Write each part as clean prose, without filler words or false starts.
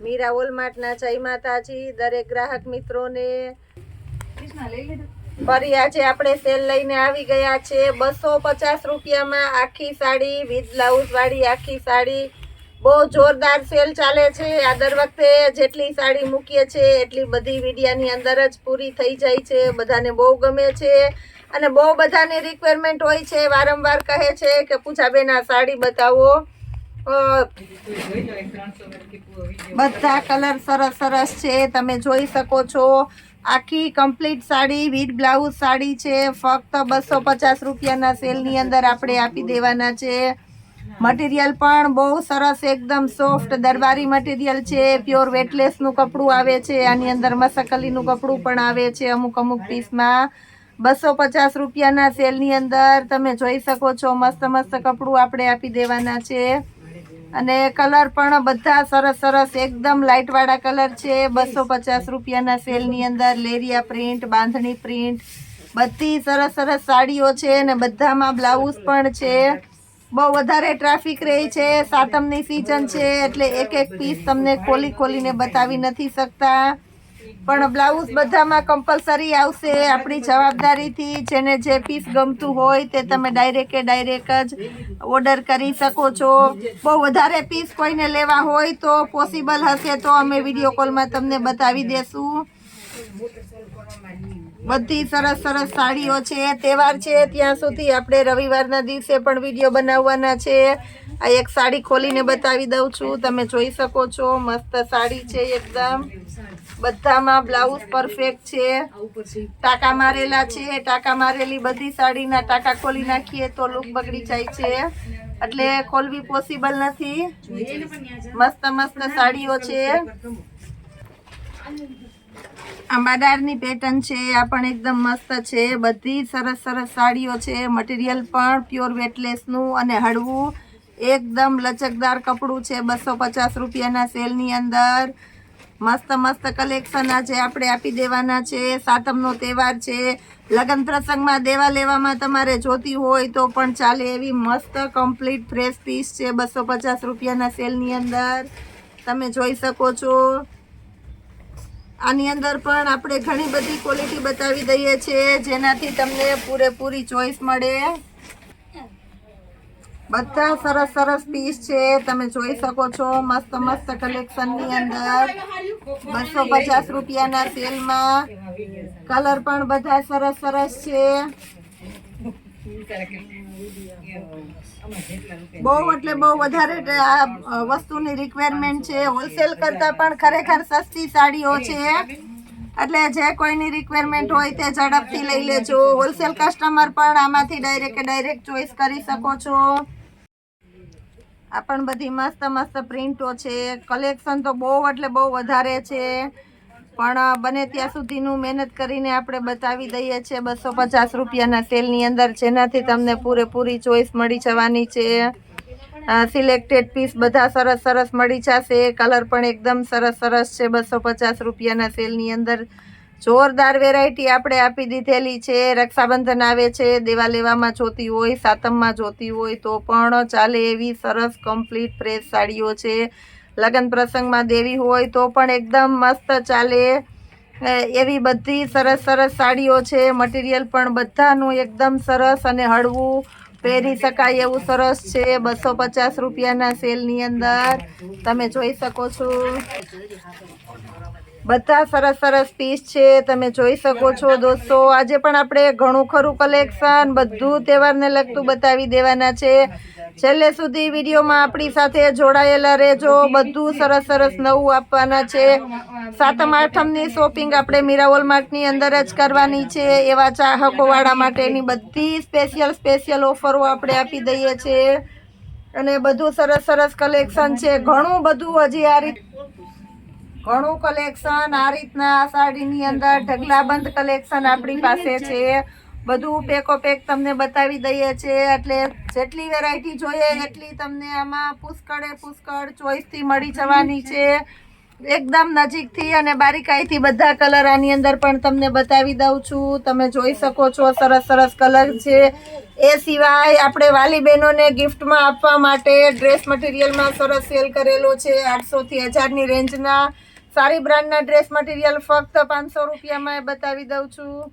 મીરા વોલમાર્ટના જય માતાજી દરેક ગ્રાહક મિત્રોને। ફરી આજે આપણે સેલ લઈને આવી ગયા છે 250 રૂપિયામાં આખી સાડી વિથ બ્લાઉઝ વાળી આખી સાડી। બહુ જોરદાર સેલ ચાલે છે। આ દર વખતે જેટલી સાડી મૂકીએ છે એટલી બધી વિડિયાની અંદર જ પૂરી થઈ જાય છે। બધાને બહુ ગમે છે અને બહુ બધાની રિક્વાયરમેન્ટ હોય છે। વારંવાર કહે છે કે પૂજાબેન આ સાડી બતાવો। બધા કલર સરસ સરસ છે, તમે જોઈ શકો છો। આખી complete sari with blouse sari છે। ફક્ત 250 રૂપિયાના સેલની અંદર આપણે આપી દેવાના છે। મટીરિયલ પણ બહુ સરસ એકદમ સોફ્ટ દરબારી મટીરિયલ છે। પ્યોર વેટલેસનું કપડું આવે છે। આની અંદર મસકલીનું કપડું પણ આવે છે અમુક પીસમાં। 250 રૂપિયાના સેલની અંદર તમે જોઈ શકો છો મસ્ત મસ્ત કપડું આપણે આપી દેવાના છે। અને કલર પણ બધા સરસ સરસ એકદમ લાઇટ વાળા કલર છે। 250 રૂપિયાના સેલની અંદર લેરિયા પ્રિન્ટ, બાંધણી પ્રિન્ટ બધી સરસ સરસ સાડીઓ છે અને બધામાં બ્લાઉઝ પણ છે। બહુ વધારે ટ્રાફિક રહી છે, સાતમની સિઝન છે એટલે એક એક પીસ તમને ખોલીને બતાવી નથી શકતા, પણ બ્લાઉઝ બધામાં કમ્પલસરી આવશે આપણી જવાબદારીથી। જેને જે પીસ ગમતું હોય તે તમે ડાયરેક્ટ જ ઓર્ડર કરી શકો છો। બહુ વધારે પીસ કોઈને લેવા હોય તો પોસિબલ હશે તો અમે વિડીયો કોલમાં તમને બતાવી દેશું। બધી સરસ સરસ સાડીઓ છે। તહેવાર છે ત્યાં સુધી આપણે રવિવારના દિવસે પણ વિડીયો બનાવવાના છે। આ એક સાડી ખોલીને બતાવી દઉં છું, તમે જોઈ શકો છો મસ્ત સાડી છે એકદમ। બધામાં બ્લાઉઝ પરફેક્ટ છે, ટાંકા મારેલા છે। ટાંકા મારેલી બધી સાડીના ટાંકા ખોલી નાખીએ તો લુક બગડી જાય છે એટલે ખોલવી પોસિબલ નથી। મસ્ત મસ્ત સાડીઓ છે। આંબાડારની પેટર્ન છે, આ પણ એકદમ મસ્ત છે। બધી સરસ સરસ સાડીઓ છે। મટીરિયલ પણ પ્યોર વેટલેસનું અને હળવું એકદમ લચકદાર કપડું છે। 250 રૂપિયાના સેલની અંદર મસ્ત મસ્ત કલેક્શન આજે આપણે આપી દેવાના છે। સાતમનો તહેવાર છે, લગ્ન પ્રસંગમાં દેવા લેવામાં તમારે જોતી હોય તો પણ ચાલે એવી મસ્ત કમ્પ્લીટ ફ્રેશ પીસ છે 250 રૂપિયાના સેલની અંદર તમે જોઈ શકો છો। આની અંદર પણ આપણે ઘણી બધી ક્વોલિટી બતાવી દઈએ છીએ જેનાથી તમને પૂરેપૂરી ચોઈસ મળે। બધા સરસ સરસ પીસ છે, તમે જોઈ શકો છો મસ્ત મસ્ત કલેક્શનની અંદર 250 રૂપિયાના સેલમાં। કલર પણ બધા સરસ સરસ છે। બહુ એટલે બહુ વધારે આ વસ્તુની રિક્વાયરમેન્ટ છે। હોલસેલ કરતા પણ ખરેખર સસ્તી સાડીઓ છે એટલે જે કોઈની રિક્વાયરમેન્ટ હોય તે ઝડપથી લઈ લેજો। હોલસેલ કસ્ટમર પણ આમાંથી ડાયરેક્ટ ચોઈસ કરી શકો છો। આ પણ બધી મસ્ત મસ્ત પ્રિન્ટો છે। કલેક્શન તો બહુ એટલે બહુ વધારે છે પણ બને ત્યાં સુધીનું મહેનત કરીને આપણે બતાવી દઈએ છીએ 250 રૂપિયાના સેલની અંદર જેનાથી તમને પૂરેપૂરી ચોઈસ મળી જવાની છે। સિલેક્ટેડ પીસ બધા સરસ સરસ મળી જશે। કલર પણ એકદમ સરસ સરસ છે। 250 રૂપિયાના સેલની અંદર જોરદાર વેરાયટી આપણે આપી દીધેલી છે। રક્ષાબંધન આવે છે, દેવા લેવામાં જોતી હોય, સાતમમાં જોતી હોય તો પણ ચાલે એવી સરસ કમ્પ્લીટ ફ્રેશ સાડીઓ છે। લગ્ન પ્રસંગમાં દેવી હોય તો પણ એકદમ મસ્ત ચાલે એવી બધી સરસ સરસ સાડીઓ છે। મટીરિયલ પણ બધાનું એકદમ સરસ અને હળવું પહેરી શકાય એવું સરસ છે 250 રૂપિયાના સેલની અંદર તમે જોઈ શકો છો। બધા સરસ સરસ પીસ છે, તમે જોઈ શકો છો દોસ્તો। આજે પણ આપણે ઘણું ખરું કલેક્શન બધું તહેવારને લગતું બતાવી દેવાના છે। છેલ્લે સુધી વિડીયોમાં આપણી સાથે જોડાયેલા રહેજો, બધું સરસ સરસ નવું આપવાના છે। સાતમ આઠમની શોપિંગ આપણે મીરા વોલમાર્ટની અંદર જ કરવાની છે એવા ચાહકોવાળા માટેની બધી સ્પેશિયલ ઓફરો આપણે આપી દઈએ છીએ અને બધું સરસ સરસ કલેક્શન છે। ઘણું બધું હજી ઘણું કલેક્શન આ રીતના સાડીની અંદર ઢગલાબંધ કલેક્શન આપણી પાસે છે। બધું પેક તમને બતાવી દઈએ છીએ એટલે જેટલી વેરાયટી જોઈએ એટલી તમને આમાં પુષ્કળ ચોઈસથી મળી જવાની છે। એકદમ નજીકથી અને બારીકાઈથી બધા કલર આની અંદર પણ તમને બતાવી દઉં છું. તમે જોઈ શકો છો સરસ સરસ કલર છે. એ સિવાય આપણે વાલી બહેનોને ગિફ્ટમાં આપવા માટે ડ્રેસ મટીરિયલમાં સરસ સેલ કરેલો છે. 800 થી 1000ની રેન્જના સારી બ્રાન્ડના ડ્રેસ મટીરિયલ ફક્ત 500 રૂપિયામાં બતાવી દઉં છું.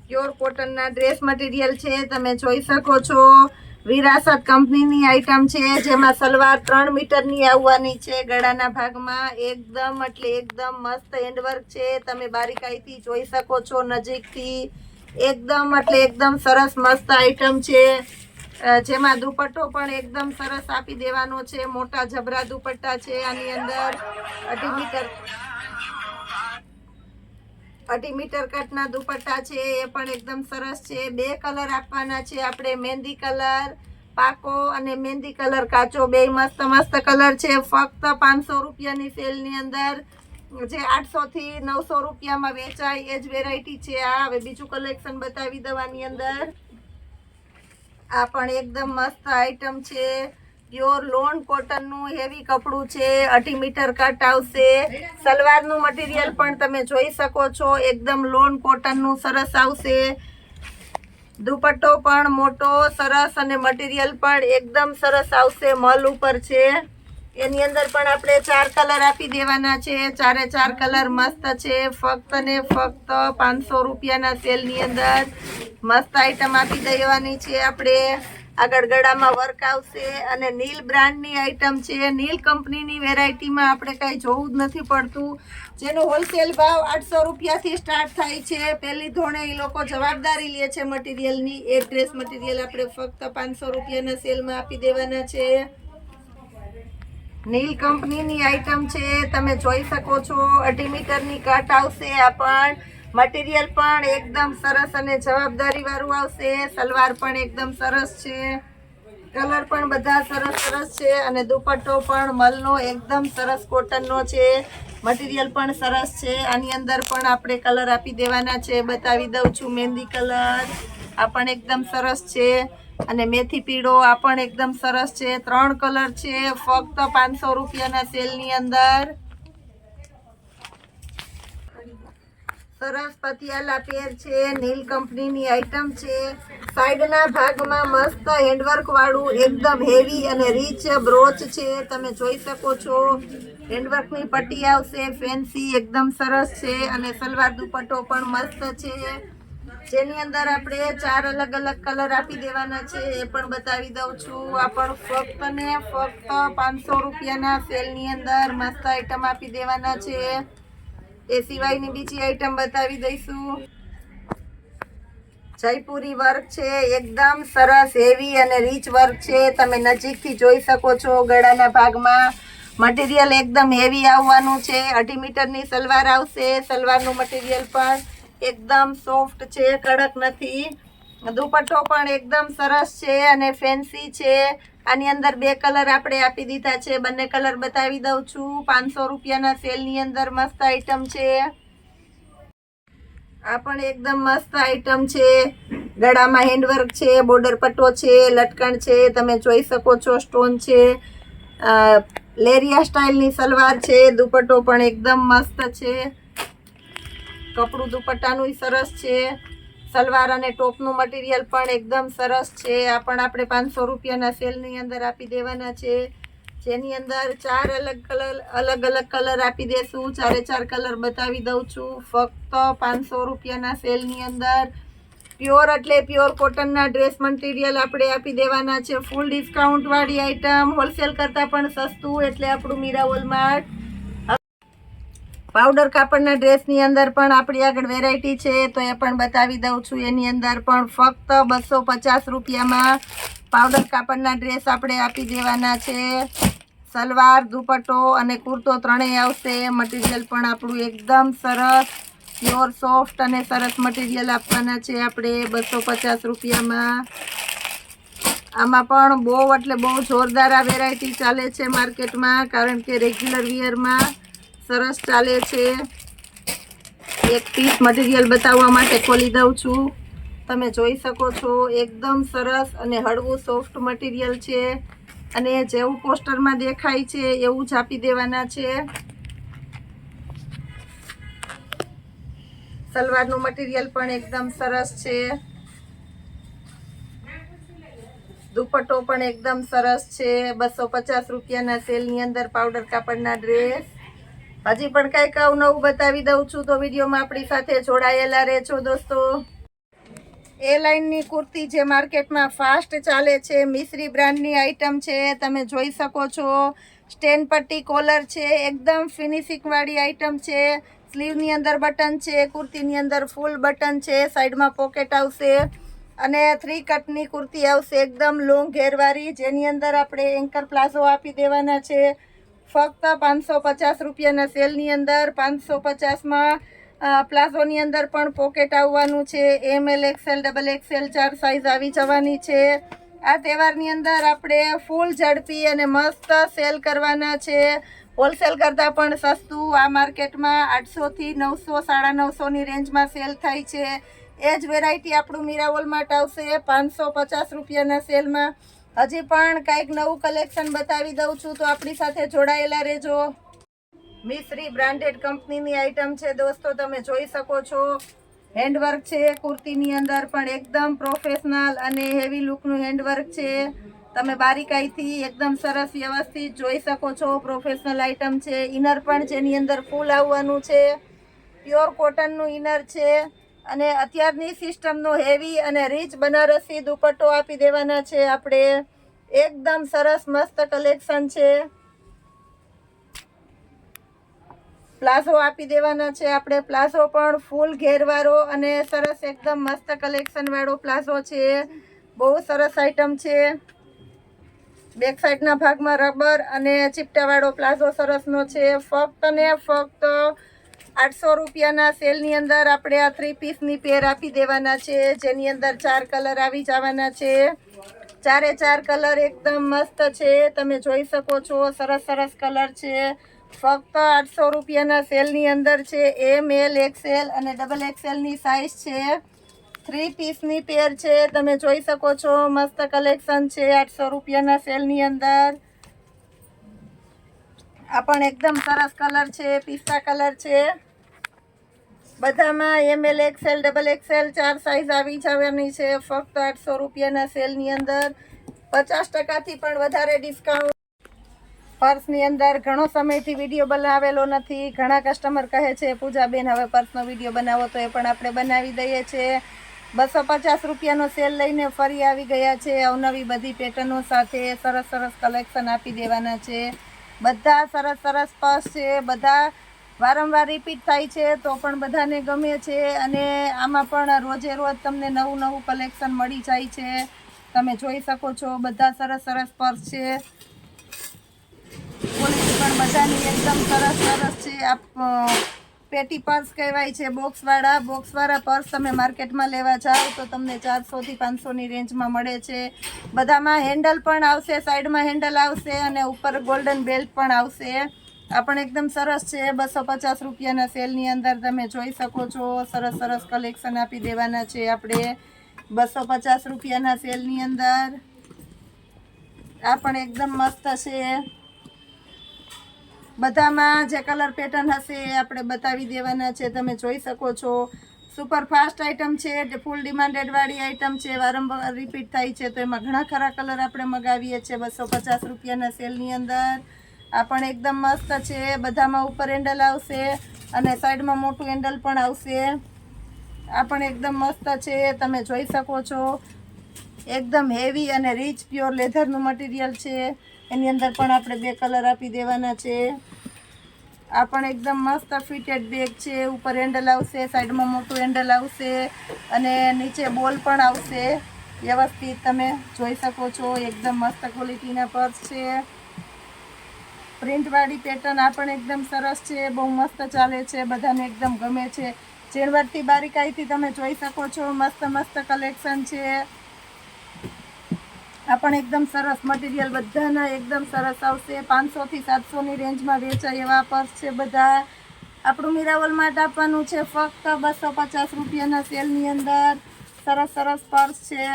પ્યોર કોટનના ડ્રેસ મટીરિયલ છે, તમે જોઈ શકો છો. વિરાસત કંપનીની આઈટમ છે, જેમાં સલવાર 3 મીટરની આવવાની છે. ગળાના ભાગમાં એકદમ એટલે એકદમ મસ્ત હેન્ડવર્ક છે, તમે બારીકાઈથી જોઈ શકો છો નજીકથી. એકદમ એટલે એકદમ સરસ મસ્ત આઈટમ છે, જેમાં દુપટ્ટો પણ એકદમ સરસ આપી દેવાનો છે. મોટા જબરા દુપટ્ટા છે આની અંદર. 2.5 મીટર કટના દુપટ્ટા છે, એ પણ એકદમ સરસ છે. 2 કલર આપવાના છે આપણે, મહેંદી કલર પાકો અને મહેંદી કલર કાચો. 2 મસ્ત મસ્ત કલર છે. ફક્ત 500 રૂપિયાની સેલની અંદર, જે 800 થી 900 રૂપિયામાં વેચાય એ જ વેરાયટી છે આ. હવે બીજું કલેક્શન બતાવી દવાની અંદર. આ પણ એકદમ મસ્ત આઈટમ છે. પ્યોર લોન કોટનનું હેવી કપડું છે. 2.5 મીટર કટ આવશે. સલવારનું મટીરિયલ પણ તમે જોઈ શકો છો, એકદમ લોન કોટનનું સરસ આવશે. દુપટ્ટો પણ મોટો સરસ અને મટીરિયલ પણ એકદમ સરસ આવશે. મલ ઉપર છે. એની અંદર પણ આપણે 4 કલર આપી દેવાના છે. 4 કલર મસ્ત છે. ફક્ત ને ફક્ત 500 રૂપિયાના સેલની અંદર મસ્ત આઈટમ આપી દેવાની છે આપણે. આગળ ગળામાં વર્ક આવશે અને નીલ બ્રાન્ડની આઈટમ છે. નીલ કંપનીની વેરાયટીમાં આપણે કાંઈ જોવું જ નથી પડતું, જેનો હોલસેલ ભાવ 800 રૂપિયાથી સ્ટાર્ટ થાય છે. પહેલી ધોરણે એ લોકો જવાબદારી લે છે મટીરિયલની. એ ડ્રેસ મટીરિયલ આપણે ફક્ત 500 રૂપિયાના સેલમાં આપી દેવાના છે. નીલ કંપનીની આઈટમ છે, તમે જોઈ શકો છો. 2.5 મીટરની કટ આવશે. આ પણ મટીરિયલ પણ એકદમ સરસ અને જવાબદારી વાળું આવશે. સલવાર પણ એકદમ સરસ છે. કલર પણ બધા સરસ સરસ છે અને દુપટ્ટો પણ મલનો એકદમ સરસ કોટનનો છે. મટીરિયલ પણ સરસ છે. આની અંદર પણ આપણે કલર આપી દેવાના છે. બતાવી દઉં છું. મહેંદી કલર આ પણ એકદમ સરસ છે અને મેથી પીળો આ પણ એકદમ સરસ છે. 3 કલર છે, ફક્ત 500 રૂપિયાના સેલની અંદર. સરસ પતિયાલા પેર છે. નીલ કંપનીની આઈટમ છે. સાઈડના ભાગમાં મસ્ત હેન્ડવર્ક વાળું એકદમ હેવી અને રીચ બ્રોચ છે, તમે જોઈ શકો છો. હેન્ડવર્કની પટ્ટી આવશે. ફેન્સી એકદમ સરસ છે અને સલવાર દુપટ્ટો પણ મસ્ત છે, જેની અંદર આપણે 4 અલગ અલગ કલર આપી દેવાના છે. એ પણ બતાવી દઉં છું. આ પણ ફક્ત ને ફક્ત 500 રૂપિયાના સેલની અંદર મસ્ત આઈટમ આપી દેવાના છે. એ સિવાયની બીજી આઈટમ બતાવી દઈશું. જયપુરી વર્ક છે, એકદમ સરસ હેવી અને રીચ વર્ક છે, તમે નજીકથી જોઈ શકો છો. ગળાના ભાગમાં મટીરિયલ એકદમ હેવી આવવાનું છે. 2.5 મીટરની સલવાર આવશે. સલવારનું મટીરિયલ પણ એકદમ સોફ્ટ છે, કડક નથી. દુપટ્ટો પણ એકદમ સરસ છે અને ફેન્સી છે. આની અંદર 2 કલર આપણે આપી દીધા છે. બંને કલર બતાવી દઉં છું. 500 રૂપિયાના સેલની અંદર મસ્ત આઈટમ છે. આ પણ એકદમ મસ્ત આઈટમ છે. ગળામાં હેન્ડવર્ક છે, બોર્ડર પટ્ટો છે, લટકણ છે, તમે જોઈ શકો છો. સ્ટોન છે. લેરિયા સ્ટાઇલની સલવાર છે. દુપટ્ટો પણ એકદમ મસ્ત છે. કપડું દુપટ્ટાનું સરસ છે. સલવાર અને ટોપનું મટીરિયલ પણ એકદમ સરસ છે. આ પણ આપણે 500 રૂપિયાના સેલની અંદર આપી દેવાના છે, જેની અંદર 4 અલગ અલગ કલર આપી દેશું. 4 કલર બતાવી દઉં છું. ફક્ત 500 રૂપિયાના સેલની અંદર પ્યોર એટલે પ્યોર કોટનના ડ્રેસ મટીરિયલ આપણે આપી દેવાના છે. ફૂલ ડિસ્કાઉન્ટ વાળી આઈટમ, હોલસેલ કરતાં પણ સસ્તું, એટલે આપણું મીરા વોલમાર્ટ. પાવડર કાપડના ડ્રેસની અંદર પણ આપણી આગળ વેરાયટી છે, તો એ પણ બતાવી દઉં છું. એની અંદર પણ ફક્ત 250 રૂપિયામાં પાવડર કાપડના ડ્રેસ આપણે આપી દેવાના છે. સલવાર, દુપટ્ટો અને કુર્તો ત્રણેય આવશે. મટીરિયલ પણ આપણું એકદમ સરસ પ્યોર સોફ્ટ અને સરસ મટીરિયલ આપવાના છે આપણે 250 રૂપિયામાં. આમાં પણ બહુ એટલે બહુ જોરદાર આ વેરાયટી ચાલે છે માર્કેટમાં, કારણ કે રેગ્યુલર વિયરમાં સરસ ચાલે છે. એક પીસ મટીરિયલ બતાવવા માટે ખોલી દઉં છું. તમે જોઈ શકો છો. એકદમ સરસ અને હળવું સોફ્ટ મટીરિયલ છે અને જેવું પોસ્ટરમાં દેખાય છે એવું જ આપી દેવાના છે. સલવારનું મટીરિયલ પણ એકદમ સરસ છે. દુપટ્ટો પણ એકદમ સરસ છે. 250 રૂપિયાના સેલની અંદર પાવડર કાપડના ડ્રેસ. હજી પણ કંઈક નવું બતાવી દઉં છું, તો વિડીયોમાં આપણી સાથે જોડાયેલા રહેજો દોસ્તો. એ લાઇનની કુર્તી જે માર્કેટમાં ફાસ્ટ ચાલે છે, મિશ્રી બ્રાન્ડની આઇટમ છે. તમે જોઈ શકો છો, સ્ટેન પટ્ટી કોલર છે, એકદમ ફિનિશિંગ વાળી આઇટમ છે. સ્લીવની અંદર બટન છે, કુર્તીની અંદર ફૂલ બટન છે, સાઈડમાં પોકેટ આવશે અને 3 કટની કુર્તી આવશે, એકદમ લોંગ ઘેરવાળી, જેની અંદર આપણે એન્કર પ્લાઝો આપી દેવાના છે. ફક્ત 550 રૂપિયાના સેલની અંદર 550માં પ્લાઝોની અંદર પણ પોકેટ આવવાનું છે. ML XL XXL 4 સાઇઝ આવી જવાની છે. આ તહેવારની અંદર આપણે ફૂલ ઝડપી અને મસ્ત સેલ કરવાના છે. હોલસેલ કરતાં પણ સસ્તું આ માર્કેટમાં 800 થી 900, 950ની રેન્જમાં સેલ થાય છે. એ જ વેરાયટી આપણું મીરાવોલમાં આવશે 550 રૂપિયાના સેલમાં. હજી પણ કંઈક નવું કલેક્શન બતાવી દઉં છું, તો આપણી સાથે જોડાયેલા રહેજો. મિશ્રી બ્રાન્ડેડ કંપનીની આઇટમ છે દોસ્તો, તમે જોઈ શકો છો. હેન્ડવર્ક છે કુર્તીની અંદર પણ એકદમ પ્રોફેશનલ અને હેવી લુકનું હેન્ડવર્ક છે. તમે બારીકાઈથી એકદમ સરસ વ્યવસ્થિત જોઈ શકો છો. પ્રોફેશનલ આઇટમ છે. ઇનર પણ જેની અંદર ફૂલ આવવાનું છે. પ્યોર કોટનનું ઇનર છે અને અત્યારની સિસ્ટમનો હેવી અને રીચ બનારસી દુપટ્ટો આપી દેવાના છે આપણે. એકદમ સરસ મસ્ત કલેક્શન છે. પ્લાઝો આપી દેવાના છે આપણે. પ્લાઝો પણ ફૂલ ઘેરવાળો અને સરસ એકદમ મસ્ત કલેક્શન વાળો પ્લાઝો છે. બહુ સરસ આઈટમ છે. બેક સાઈડના ભાગમાં રબર અને ચીપટાવાળો પ્લાઝો સરસનો છે. ફક્ત ને ફક્ત 800 રૂપિયાના સેલની અંદર આપણે આ 3 પીસની પેર આપી દેવાના છે, જેની અંદર 4 કલર આવી જવાના છે. 4 કલર એકદમ મસ્ત છે. તમે જોઈ શકો છો, સરસ સરસ કલર છે. ફક્ત 800 રૂપિયાના સેલની અંદર છે. ML XL અને XXLની સાઇઝ છે. 3 પીસની પેર છે. તમે જોઈ શકો છો, મસ્ત કલેક્શન છે 800 રૂપિયાના સેલની અંદર. આ પણ એકદમ સરસ કલર છે, પિસ્તા કલર છે. બધામાં ML XL XXL 4 સાઇઝ આવી જવાની છે. ફક્ત 800 રૂપિયાના સેલની અંદર 50%થી પણ વધારે ડિસ્કાઉન્ટ. પર્સની અંદર ઘણો સમયથી વિડીયો બનાવેલો નથી. ઘણા કસ્ટમર કહે છે પૂજાબેન હવે પર્સનો વિડીયો બનાવો, તો એ પણ આપણે બનાવી દઈએ છીએ. 250 રૂપિયાનો સેલ લઈને ફરી આવી ગયા છે અવનવી બધી પેટર્નો સાથે. સરસ સરસ કલેક્શન આપી દેવાના છે. બધા સરસ સરસ પર્સ છે. બધા વારંવાર રિપીટ થાય છે તો પણ બધાને ગમે છે અને આમાં પણ રોજે રોજ તમને નવું નવું કલેક્શન મળી જાય છે. તમે જોઈ શકો છો, બધા સરસ સરસ પર્સ છે. ક્વોલિટી પણ બધાની એકદમ સરસ સરસ છે. આ પેટી પર્સ કહેવાય છે, બોક્સવાળા પર્સ તમે માર્કેટમાં લેવા જાઓ તો તમને 400 થી 500ની રેન્જમાં મળે છે. બધામાં હેન્ડલ પણ આવશે, સાઈડમાં હેન્ડલ આવશે અને ઉપર ગોલ્ડન બેલ્ટ પણ આવશે. આ પણ એકદમ સરસ છે. 250 રૂપિયાના સેલની અંદર તમે જોઈ શકો છો. સરસ સરસ કલેક્શન આપી દેવાના છે આપણે 250 રૂપિયાના સેલની અંદર. આ પણ એકદમ મસ્ત છે. બધામાં જે કલર પેટર્ન હશે એ આપણે બતાવી દેવાના છે. તમે જોઈ શકો છો, સુપર ફાસ્ટ આઇટમ છે, ફૂલ ડિમાન્ડેડ વાળી આઇટમ છે. વારંવાર રિપીટ થાય છે તો એમાં ઘણા ખરા કલર આપણે મગાવીએ છીએ 250 રૂપિયાના સેલની અંદર. આ પણ એકદમ મસ્ત છે. બધામાં ઉપર હેન્ડલ આવશે અને સાઈડમાં મોટું હેન્ડલ પણ આવશે. આ પણ એકદમ મસ્ત છે. તમે જોઈ શકો છો, એકદમ હેવી અને રીચ પ્યોર લેધરનું મટીરિયલ છે. એની અંદર પણ આપણે 2 કલર આપી દેવાના છે. આ પણ એકદમ મસ્ત ફિટેડ બેગ છે. ઉપર હેન્ડલ આવશે, સાઈડમાં મોટું હેન્ડલ આવશે અને નીચે બોલ પણ આવશે. વ્યવસ્થિત તમે જોઈ શકો છો, એકદમ મસ્ત ક્વોલિટીના પર્સ છે. પ્રિન્ટવાળી પેટર્ન આ પણ એકદમ સરસ છે. બહુ મસ્ત ચાલે છે, બધાને એકદમ ગમે છે. ઝીણવટથી બારીકાઈથી તમે જોઈ શકો છો, મસ્ત મસ્ત કલેક્શન છે. આ પણ એકદમ સરસ મટીરિયલ બધાના એકદમ સરસ આવશે. 500 થી 700ની રેન્જમાં વેચાય એવા પર્સ છે બધા. આપણું મીરાવોલ માટે આપવાનું છે ફક્ત 250 રૂપિયાના સેલની અંદર. સરસ સરસ પર્સ છે.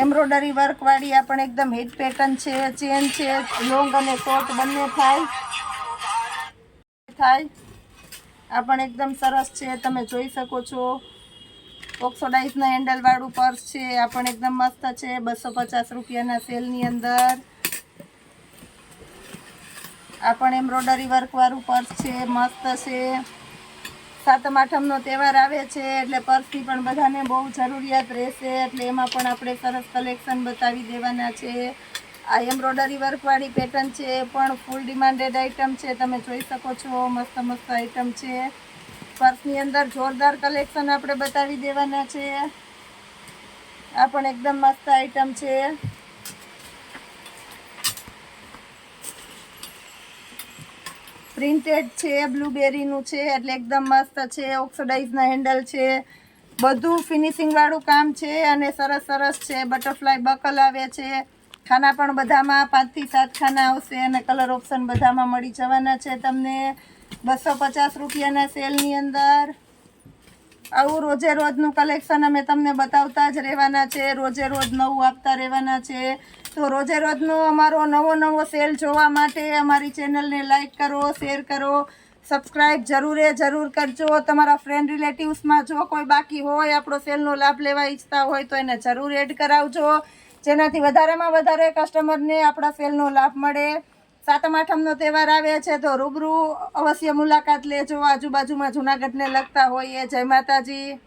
એમ્બ્રોડરી વર્કવાળી આ પણ એકદમ હિટ પેટર્ન છે. ચેન છે, લોંગ અને શોર્ટ બંને થાય. આ પણ એકદમ સરસ છે, તમે જોઈ શકો છો. ઓક્સોડાઇઝના હેન્ડલવાળું પર્સ છે, આ પણ એકદમ મસ્ત છે, 250 રૂપિયાના સેલની અંદર. આ પણ એમ્બ્રોડરી વર્કવાળું પર્સ છે, મસ્ત છે. સાતમ આઠમનો તહેવાર આવે છે એટલે પર્સની પણ બધાને બહુ જરૂરિયાત રહેશે, એટલે એમાં પણ આપણે સરસ કલેક્શન બતાવી દેવાના છે. આ એમ્બ્રોડરી વર્કવાળી પેટર્ન છે, એ પણ ફૂલ ડિમાન્ડેડ આઇટમ છે, તમે જોઈ શકો છો. મસ્ત મસ્ત આઇટમ છે. પર્સની અંદર જોરદાર કલેક્શન આપણે બતાવી દેવાના છે. આ પણ એકદમ મસ્ત આઇટમ છે. પ્રિન્ટેડ છે, બ્લુબેરીનું છે, એટલે એકદમ મસ્ત છે. ઓક્સોડાઇઝના હેન્ડલ છે, બધું ફિનિશિંગવાળું કામ છે અને સરસ સરસ છે. બટરફ્લાય બકલ આવે છે. ખાના પણ બધામાં 5 થી 7 ખાના આવશે અને કલર ઓપ્શન બધામાં મળી જવાના છે તમને 250 રૂપિયાના સેલની અંદર. આવું રોજે રોજનું કલેક્શન અમે તમને બતાવતા જ રહેવાના છે, રોજે રોજ નવું આપતા રહેવાના છે. તો રોજે રોજનો અમારો નવો સેલ જોવા માટે અમારી ચેનલને લાઈક કરો, શેર કરો, સબસ્ક્રાઈબ જરૂર કરજો. તમારા ફ્રેન્ડ રિલેટિવ્સમાં જો કોઈ બાકી હોય આપણો સેલનો લાભ લેવા ઈચ્છતા હોય તો એને જરૂર એડ કરાવજો, જેનાથી વધારેમાં વધારે કસ્ટમરને આપણા સેલનો લાભ મળે. સાતમ આઠમનો તહેવાર આવે છે તો રૂબરૂ અવશ્ય મુલાકાત લેજો. આજુબાજુમાં જૂનાગઢને લગતા હોય. જય માતાજી.